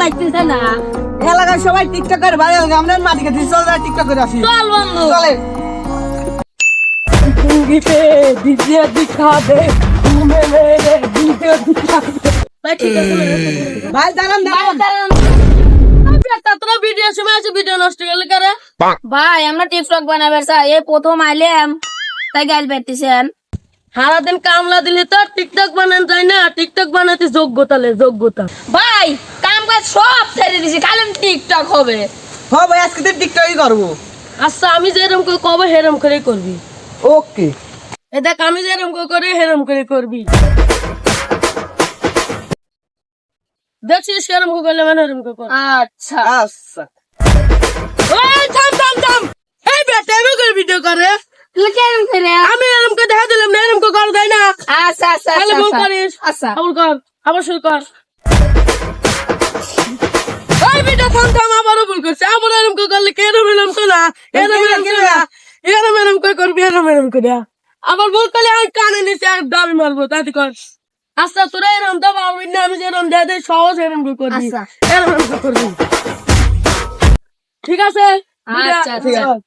লাগতেছে না। এলাকার সবাই টিকটক করে ভাই আমরা মাটি খেতে চল টিকটক করে আসি চল বন্ধু। চলে জিন্দগিতে দিজে দিখা দে ঘুমে মেরে দিজে দিখা দে। ভাই ঠিক আছে ভাই দাঁড়ান দাঁড়ান তোরা ভিডিও সময় আছে ভিডিও নষ্ট করলে কারে ভাই আমরা টিকটক বানাবে চাই এই প্রথম আইলাম তাই গাইল বেরতেছেন সারাদিন কামলা দিলে তো টিকটক বানান যায় না টিকটক বানাতে যোগ্যতা লে যোগ্যতা ভাই কাম কাজ সব ছেড়ে দিছি খালি টিকটক হবে হ্যাঁ ভাই আজকে তো টিকটকই করবো আচ্ছা আমি যেরকম করে কব হেরম করে করবি ওকে এ দেখ আমি যেরকম করে হেরম করে করবি দেখছিস সেরকম করে করলে মানে হেরম করে কর আচ্ছা আচ্ছা ওই থাম থাম থাম এই বেটা এমন করে ভিডিও করে কেরম করে আমি এরকম করে দেখা দিলাম না এরকম করে কর তাই না আচ্ছা আচ্ছা তাহলে ভুল করিস আচ্ছা আবার কর আবার শুরু কর ওই বেটা থাম থাম আবারও ভুল করছিস আবার এরকম করে করলে কেরম এরকম তো না এরম করে করবি এরম করে আবার ভুল করলে আমি কানে নিচে আর দাবি মারবো তাই কর আচ্ছা তোরা এরম তো পারবি না আমি যেরম দেয় দেয় সহজ এরম করে করবি এরম করে করবি ঠিক আছে আচ্ছা, ঠিক আছে।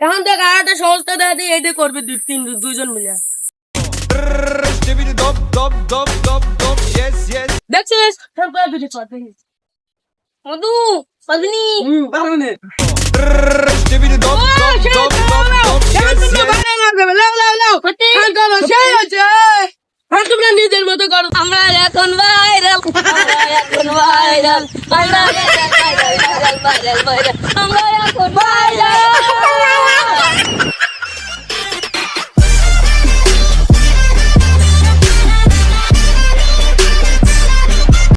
এখন দেখ আরেকটা সহজটা দেয় দিই এইটা করবি দুইজন মিলে দেখছিস মধু পারবিনি নিজের মতো করো আমরা এখন ভাইরাল আমরা এখন ভাইরাল আমরা এখন ভাইরাল